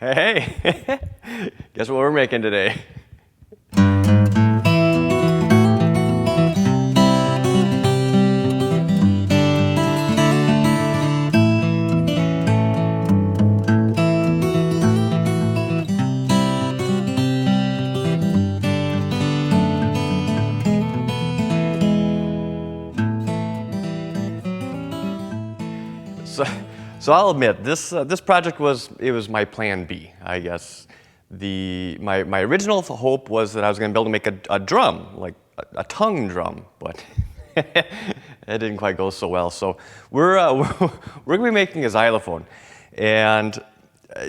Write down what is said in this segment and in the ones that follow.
Hey, guess what we're making today? So I'll admit, this project was my plan B, I guess. My original hope was that I was going to be able to make a drum, like a tongue drum, but it didn't quite go so well. So we're going to be making a xylophone, and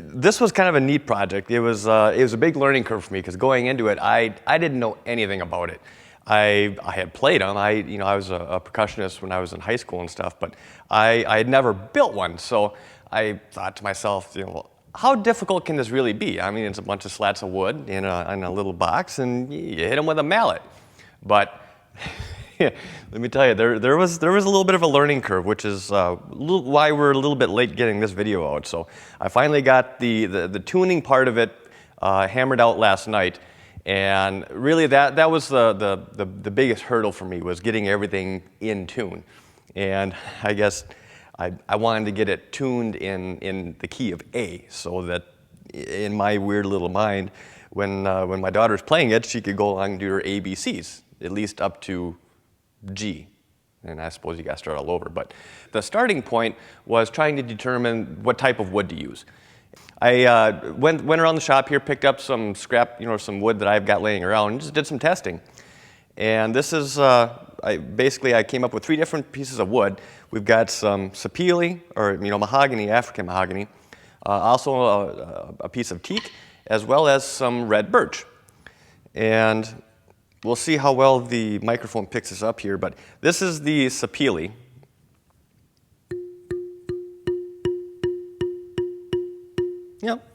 this was kind of a neat project. It was a big learning curve for me because going into it, I didn't know anything about it. I had played them. I was a percussionist when I was in high school and stuff, but I had never built one. So I thought to myself, well, how difficult can this really be? I mean, it's a bunch of slats of wood in a little box, and you hit them with a mallet. But let me tell you, there was a little bit of a learning curve, which is why we're a little bit late getting this video out. So I finally got the tuning part of it hammered out last night. And really, that was the biggest hurdle for me, was getting everything in tune. And I guess I wanted to get it tuned in the key of A, so that in my weird little mind, when my daughter's playing it, she could go along and do her ABCs, at least up to G. And I suppose you got to start all over. But the starting point was trying to determine what type of wood to use. I went around the shop here, picked up some scrap, some wood that I've got laying around, and just did some testing. And this is, I came up with 3 different pieces of wood. We've got some sapele, or mahogany, African mahogany, also a piece of teak, as well as some red birch. And we'll see how well the microphone picks this up here, but this is the sapele.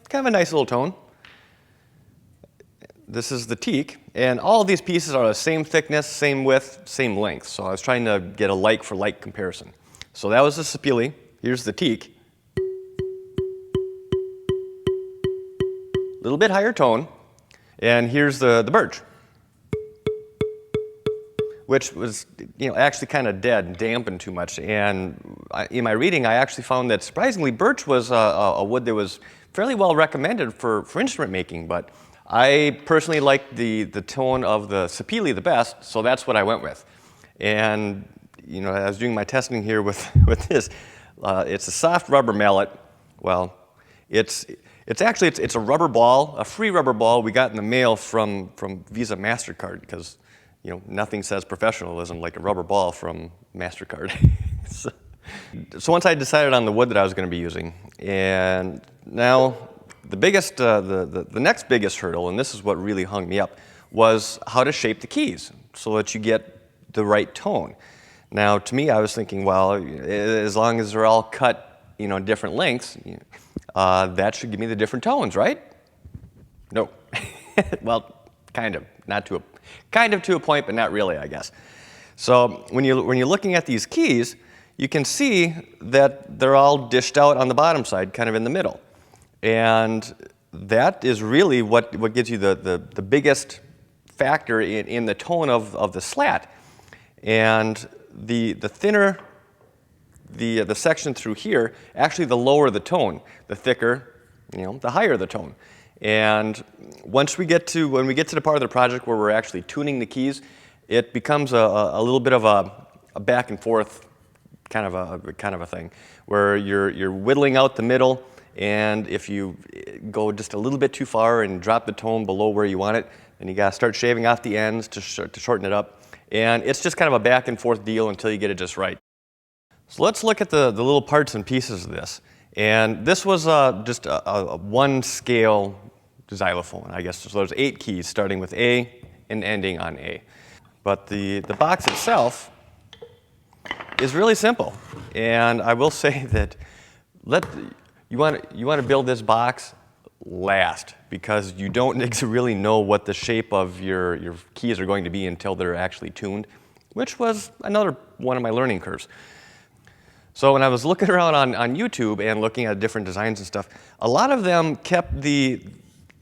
Kind of a nice little tone. This is the teak, and all of these pieces are the same thickness, same width, same length. So I was trying to get a like for like comparison. So that was the sapele. Here's the teak. A little bit higher tone. And here's the birch, which was actually kind of dead and dampened too much. And in my reading, I actually found that surprisingly birch was a wood that was fairly well recommended for instrument making, but I personally liked the tone of the sapele the best, so that's what I went with. And I was doing my testing here with this. It's a soft rubber mallet. Well, it's a rubber ball, a free rubber ball we got in the mail from Visa MasterCard, because nothing says professionalism like a rubber ball from MasterCard. So once I decided on the wood that I was going to be using, and now the next biggest hurdle, and this is what really hung me up, was how to shape the keys so that you get the right tone. Now, to me, I was thinking, well, as long as they're all cut, different lengths, that should give me the different tones, right? No. Well, kind of to a point, but not really, I guess. So when you're looking at these keys, you can see that they're all dished out on the bottom side, kind of in the middle. And that is really what gives you the biggest factor in the tone of the slat. And the thinner the section through here, actually the lower the tone. The thicker, the higher the tone. And when we get to the part of the project where we're actually tuning the keys, it becomes a little bit of a back and forth kind of a thing, where you're whittling out the middle, and if you go just a little bit too far and drop the tone below where you want it, then you got to start shaving off the ends to shorten it up. And it's just kind of a back and forth deal until you get it just right. So let's look at the little parts and pieces of this. And this was just a one scale xylophone, I guess. So there's 8 keys starting with A and ending on A. But the box itself is really simple. And I will say that you want to build this box last, because you don't really know what the shape of your keys are going to be until they're actually tuned, which was another one of my learning curves. So when I was looking around on YouTube and looking at different designs and stuff, a lot of them kept the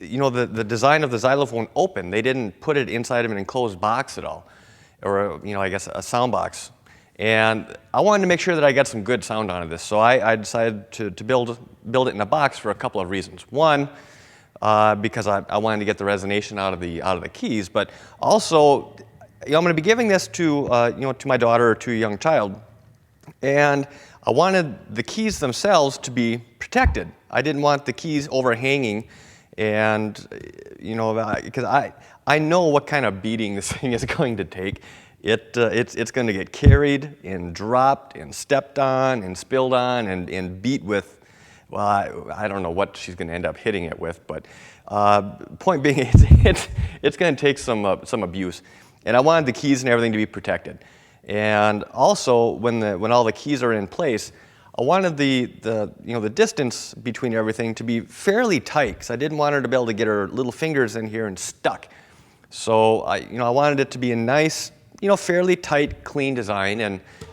design of the xylophone open. They didn't put it inside of an enclosed box at all, or I guess a sound box. And I wanted to make sure that I got some good sound out of this, so I decided to build it in a box for a couple of reasons. One, because I wanted to get the resonation out of the keys, but also, I'm going to be giving this to to my daughter or to a young child. And I wanted the keys themselves to be protected. I didn't want the keys overhanging, and because I know what kind of beating this thing is going to take. It's going to get carried and dropped and stepped on and spilled on and beat with. Well, I don't know what she's going to end up hitting it with, but point being, it's going to take some abuse. And I wanted the keys and everything to be protected. And also, when all the keys are in place, I wanted the distance between everything to be fairly tight, because I didn't want her to be able to get her little fingers in here and stuck. So I wanted it to be a nice, fairly tight, clean design,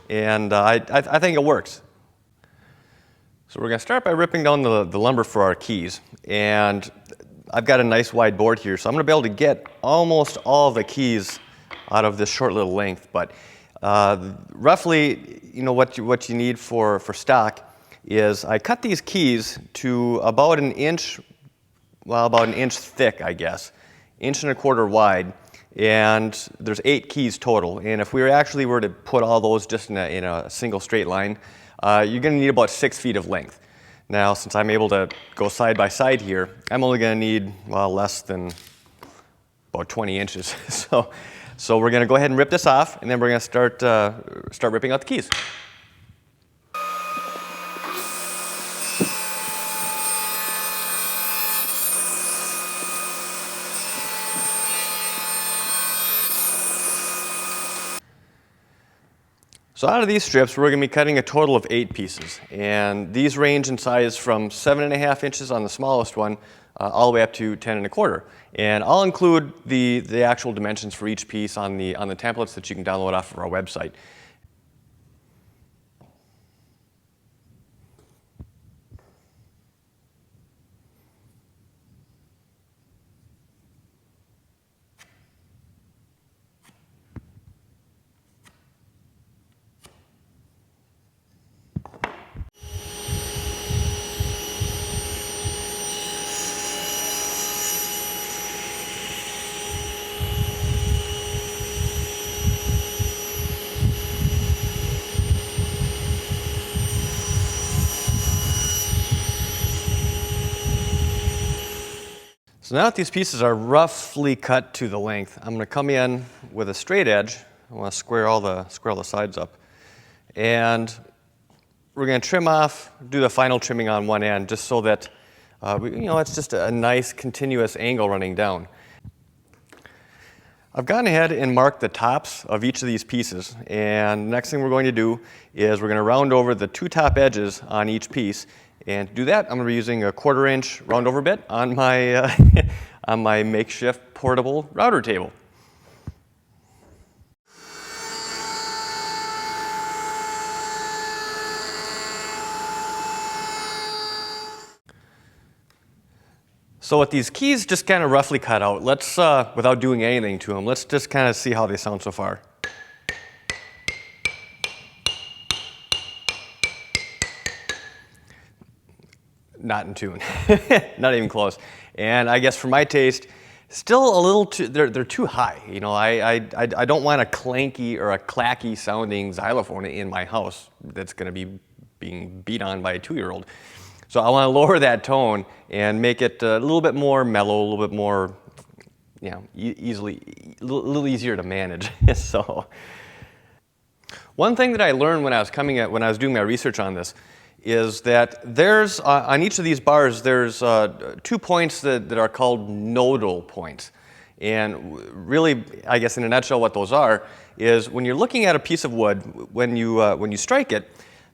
and I think it works. So we're going to start by ripping down the lumber for our keys, and I've got a nice wide board here, so I'm going to be able to get almost all of the keys out of this short little length, but roughly, what you need for stock is I cut these keys to about an inch thick, I guess, 1.25 inches wide, and there's 8 keys total. And if we were to put all those just in a single straight line, you're going to need about 6 feet of length. Now, since I'm able to go side by side here, I'm only going to need less than about 20 inches. So we're going to go ahead and rip this off, and then we're going to start ripping out the keys. So out of these strips, we're going to be cutting a total of 8 pieces, and these range in size from 7.5 inches on the smallest one all the way up to 10.25. And I'll include the actual dimensions for each piece on the templates that you can download off of our website. So now that these pieces are roughly cut to the length, I'm going to come in with a straight edge. I want to square all the sides up. And we're going to trim off, do the final trimming on one end, just so that it's just a nice continuous angle running down. I've gone ahead and marked the tops of each of these pieces, and the next thing we're going to do is we're going to round over the 2 top edges on each piece. And to do that, I'm going to be using a 1/4 inch round over bit on my on my makeshift portable router table. So with these keys just kind of roughly cut out, let's, without doing anything to them, let's just kind of see how they sound so far. Not in tune, not even close. And I guess for my taste, still a little too, they're too high. I don't want a clanky or a clacky sounding xylophone in my house that's going to be being beat on by a 2-year-old. So I want to lower that tone and make it a little bit more mellow, a little bit more, a little easier to manage. So one thing that I learned when I was doing my research on this is that there's, on each of these bars, there's 2 points that are called nodal points. And really, I guess in a nutshell what those are is when you're looking at a piece of wood, when you strike it,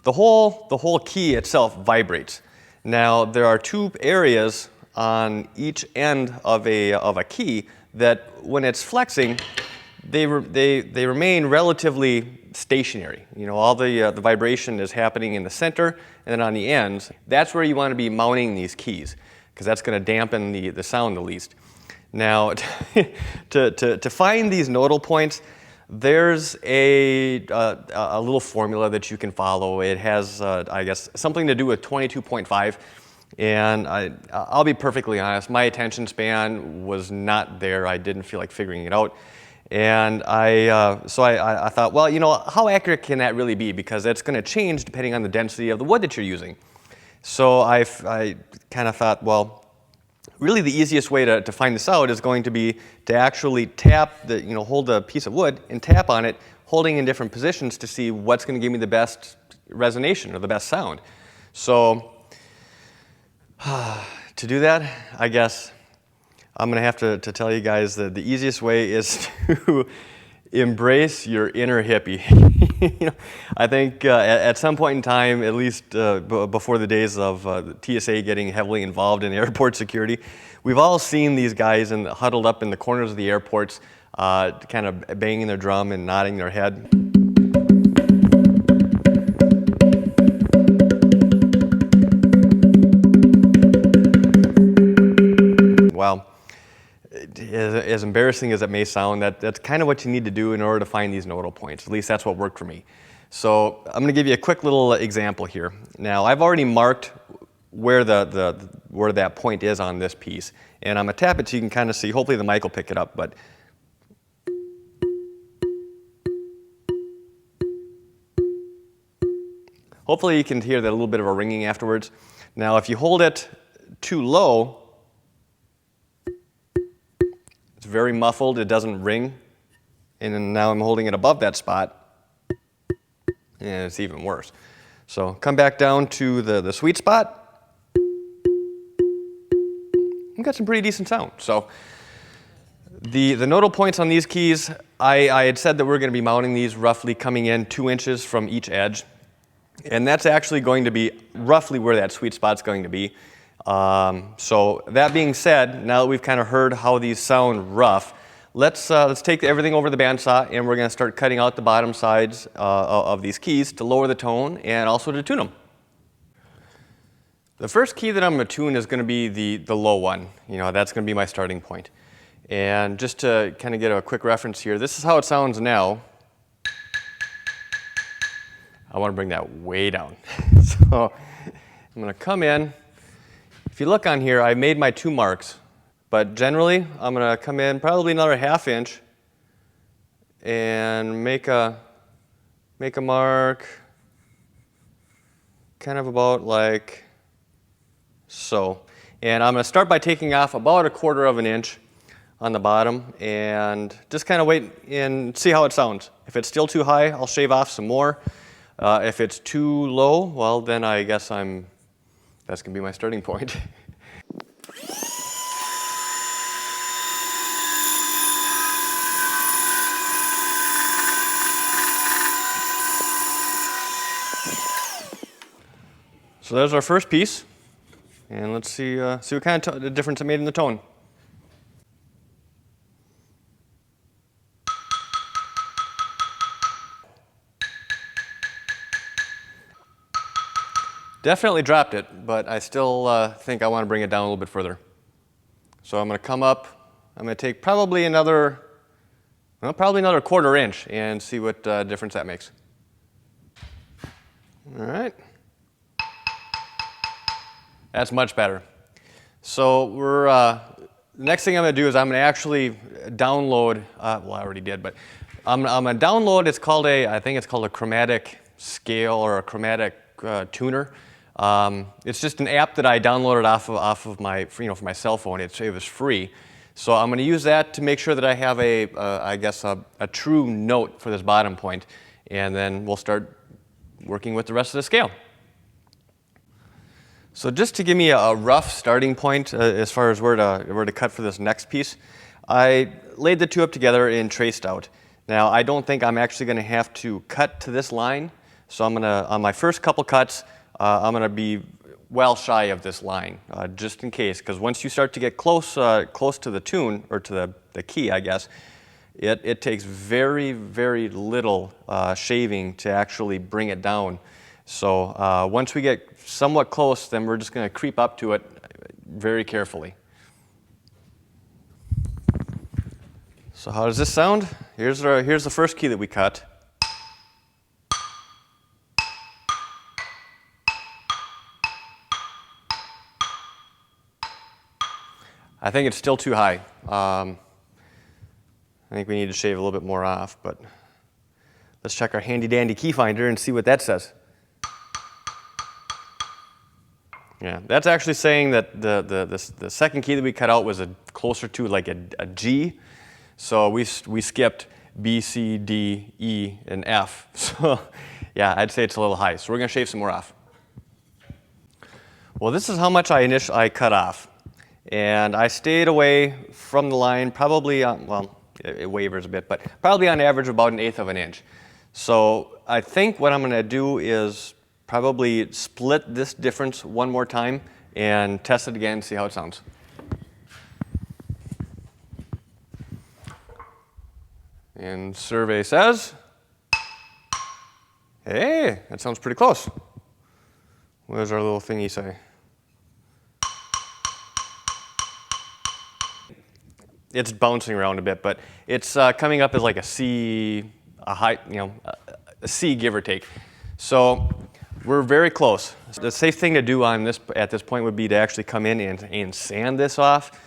the whole key itself vibrates. Now, there are 2 areas on each end of a key that when it's flexing, they remain relatively stationary. You know, all the vibration is happening in the center, and then on the ends, that's where you want to be mounting these keys, because that's going to dampen the sound the least. Now, to find these nodal points, there's a little formula that you can follow. It has, I guess, something to do with 22.5. And I'll be perfectly honest, my attention span was not there. I didn't feel like figuring it out. And so I thought, well, you know, how accurate can that really be? Because that's going to change depending on the density of the wood that you're using. So I kind of thought, well, really the easiest way to find this out is going to be to actually hold a piece of wood and tap on it, holding in different positions to see what's going to give me the best resonation or the best sound. So to do that, I guess I'm going to have to tell you guys that the easiest way is to embrace your inner hippie. You know, I think at some point in time, at least before the days of the TSA getting heavily involved in airport security, we've all seen these guys huddled up in the corners of the airports, kind of banging their drum and nodding their head. Well, as embarrassing as it may sound, that's kind of what you need to do in order to find these nodal points. At least that's what worked for me. So I'm going to give you a quick little example here. Now, I've already marked where where that point is on this piece, and I'm going to tap it so you can kind of see. Hopefully the mic will pick it up, but hopefully you can hear that a little bit of a ringing afterwards. Now, if you hold it too low, it's very muffled, it doesn't ring. And then now I'm holding it above that spot, and it's even worse. So come back down to the sweet spot. You've got some pretty decent sound. So the nodal points on these keys, I had said that we're going to be mounting these roughly coming in 2 inches from each edge. And that's actually going to be roughly where that sweet spot's going to be. So that being said, now that we've kind of heard how these sound rough, let's take everything over the bandsaw, and we're going to start cutting out the bottom sides of these keys to lower the tone and also to tune them. The first key that I'm going to tune is going to be the low one. You know, that's going to be my starting point. And just to kind of get a quick reference here, this is how it sounds now. I want to bring that way down. So I'm going to come in. If you look on here, I made my 2 marks, but generally I'm going to come in probably another 1/2 inch and make a mark kind of about like so. And I'm going to start by taking off about 1/4 inch on the bottom and just kind of wait and see how it sounds. If it's still too high, I'll shave off some more. If it's too low, well, then I guess that's going to be my starting point. So there's our first piece, and let's see what kind of the difference it made in the tone. Definitely dropped it, but I still think I want to bring it down a little bit further. So I'm going to come up, I'm going to take probably another 1/4 inch and see what difference that makes. All right. That's much better. So the next thing I'm going to do is I'm going to actually download, well, I already did, but I'm going to download, I think it's called a chromatic scale or a chromatic tuner. It's just an app that I downloaded off of my, for my cell phone. It was free. So I'm going to use that to make sure that I have a true note for this bottom point, and then we'll start working with the rest of the scale. So just to give me a rough starting point as far as where to cut for this next piece, I laid the 2 up together and traced out. Now I don't think I'm actually going to have to cut to this line, so I'm going to, on my first couple cuts, I'm going to be well shy of this line, just in case, because once you start to get close to the tune, or to the key, I guess, It takes very, very little shaving to actually bring it down. So once we get somewhat close, then we're just going to creep up to it very carefully. So how does this sound? Here's the first key that we cut. I think it's still too high. I think we need to shave a little bit more off, but let's check our handy dandy key finder and see what that says. Yeah, that's actually saying that the second key that we cut out was closer to like a G. So we skipped B, C, D, E, and F. So yeah, I'd say it's a little high. So we're going to shave some more off. Well, this is how much I cut off. And I stayed away from the line probably, well, it wavers a bit, but probably on average about 1/8 of an inch. So I think what I'm going to do is probably split this difference one more time and test it again and see how it sounds. And survey says, hey, that sounds pretty close. What does our little thingy say? It's bouncing around a bit, but it's coming up as like a C, a high, a C give or take. So we're very close. The safe thing to do on this at this point would be to actually come in and sand this off,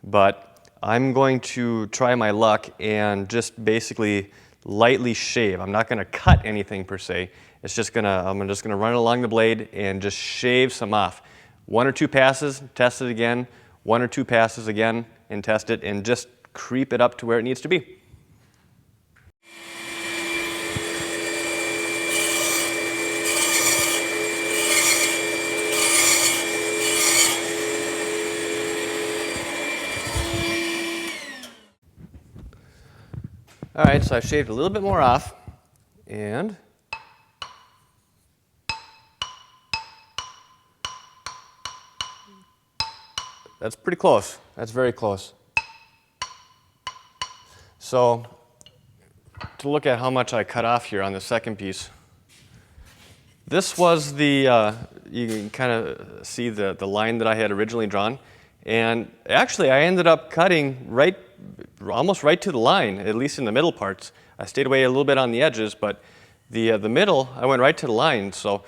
but I'm going to try my luck and just basically lightly shave. I'm not going to cut anything per se. It's just I'm just gonna run it along the blade and just shave some off. 1 or 2 passes, test it again. 1 or 2 passes again and test it and just creep it up to where it needs to be. All right, so I've shaved a little bit more off, and that's pretty close. That's very close. So to look at how much I cut off here on the second piece, this was the, you can kind of see the line that I had originally drawn. And actually, I ended up cutting almost right to the line, at least in the middle parts. I stayed away a little bit on the edges, but the middle, I went right to the line. So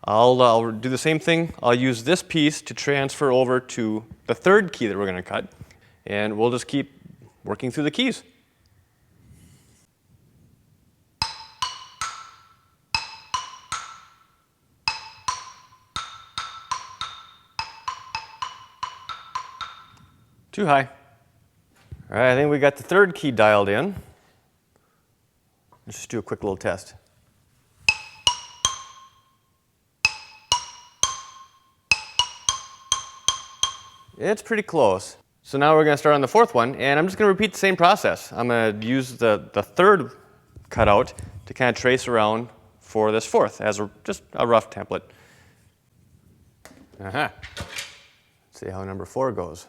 I'll do the same thing. I'll use this piece to transfer over to the third key that we're going to cut, and we'll just keep working through the keys. Too high. All right, I think we got the third key dialed in. Let's just do a quick little test. It's pretty close. So now we're going to start on the fourth one, and I'm just going to repeat the same process. I'm going to use the third cutout to kind of trace around for this fourth as just a rough template. Let's see how number 4 goes.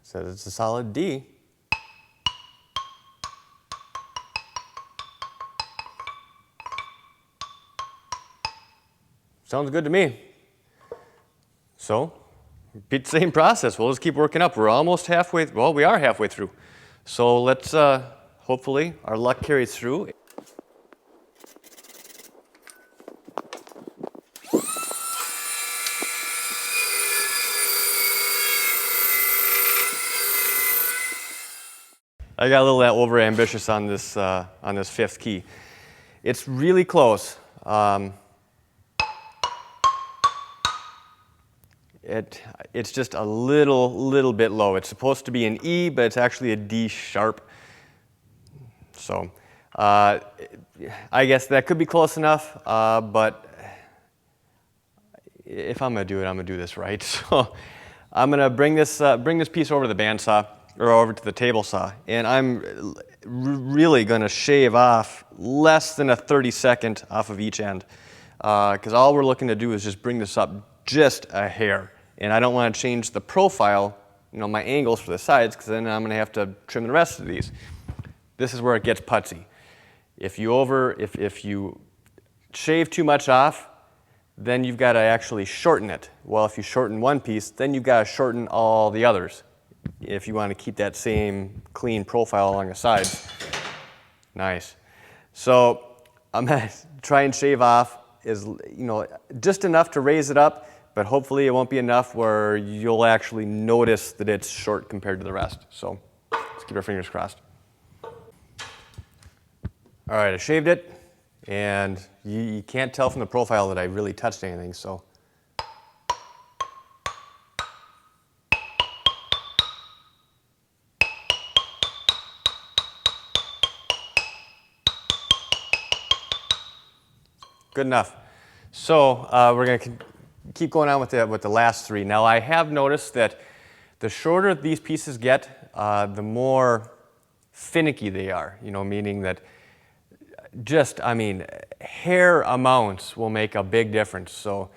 Says it's a solid D. Sounds good to me. So, repeat the same process. We'll just keep working up. We're almost halfway, well, we are halfway through. So let's, hopefully, our luck carries through. I got a little over ambitious on this fifth key. It's really close. It's just a little bit low. It's supposed to be an E, but it's actually a D sharp. So I guess that could be close enough, but if I'm going to do it, I'm going to do this right. So I'm going to bring this piece over to the bandsaw, or over to the table saw, and I'm really going to shave off less than a 32nd off of each end, because all we're looking to do is just bring this up just a hair. and I don't want to change the profile, my angles for the sides, because then I'm going to have to trim the rest of these. This is where it gets putsy. If you shave too much off, then you've got to actually shorten it. Well, if you shorten one piece, then you've got to shorten all the others if you want to keep that same clean profile along the sides. Nice. So I'm going to try and shave off just enough to raise it up, but hopefully it won't be enough where you'll actually notice that it's short compared to the rest. So let's keep our fingers crossed. All right, I shaved it. And you can't tell from the profile that I really touched anything, so. Good enough. So we're going to keep going on with the last three. Now I have noticed that the shorter these pieces get, the more finicky they are, meaning that hair amounts will make a big difference. So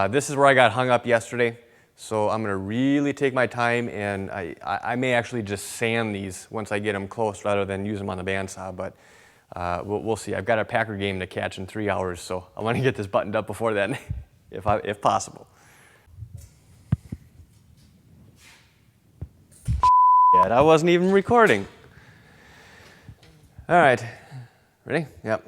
this is where I got hung up yesterday. So I'm going to really take my time, and I may actually just sand these once I get them close rather than use them on the bandsaw. But we'll see. I've got a Packer game to catch in 3 hours, so I want to get this buttoned up before then, if possible. Yeah, I wasn't even recording. All right. Ready? Yep.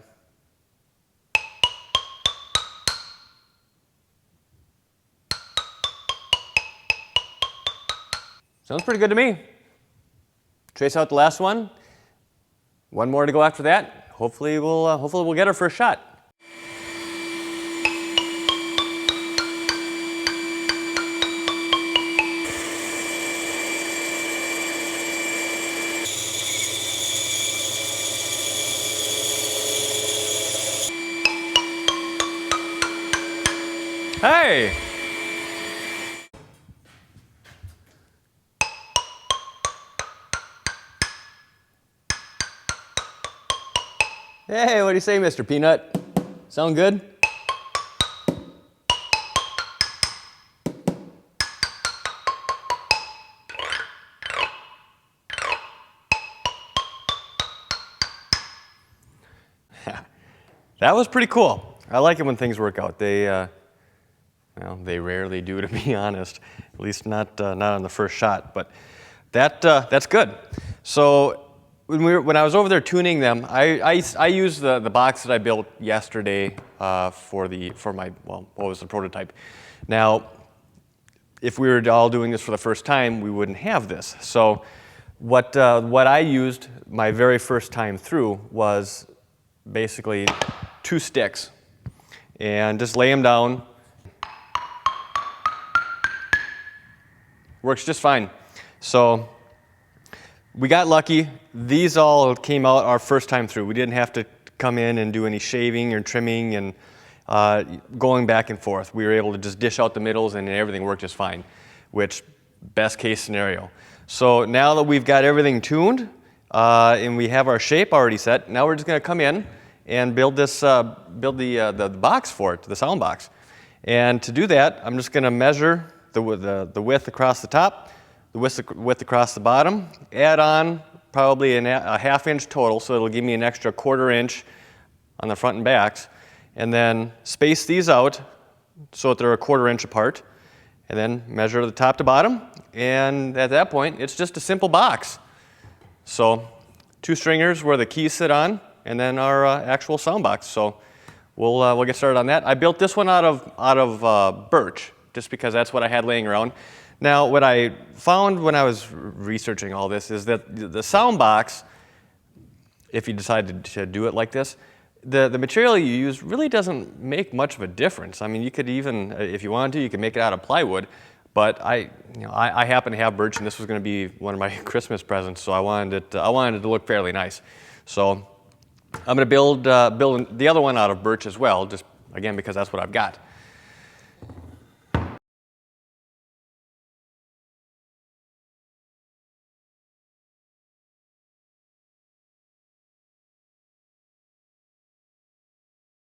Sounds pretty good to me. Trace out the last one. One more to go after that. Hopefully we'll get our first shot. Hey! Hey, what do you say, Mr. Peanut? Sound good? That was pretty cool. I like it when things work out. They rarely do, to be honest. At least not on the first shot. But that's good. So when I was over there tuning them, I used the box that I built yesterday for what was the prototype. Now, if we were all doing this for the first time, we wouldn't have this. So what I used my very first time through was basically 2 sticks, and just lay them down. Works just fine. So we got lucky. These all came out our first time through. We didn't have to come in and do any shaving or trimming and going back and forth. We were able to just dish out the middles and everything worked just fine, which best case scenario. So now that we've got everything tuned and we have our shape already set, now we're just going to come in and build the box for it, the sound box. And to do that, I'm just going to measure the width across the top, the width across the bottom, add on probably a half-inch total, so it'll give me an extra 1/4 inch on the front and backs, and then space these out so that they're a 1/4 inch apart, and then measure the top to bottom, and at that point, it's just a simple box. So 2 stringers where the keys sit on, and then our actual sound box. So we'll get started on that. I built this one out of birch, just because that's what I had laying around. Now, what I found when I was researching all this is that the sound box, if you decide to do it like this, the material you use really doesn't make much of a difference. I mean, you could even, if you wanted to, you could make it out of plywood. But I happen to have birch, and this was going to be one of my Christmas presents, so I wanted it to look fairly nice. So I'm going to build the other one out of birch as well, just again because that's what I've got.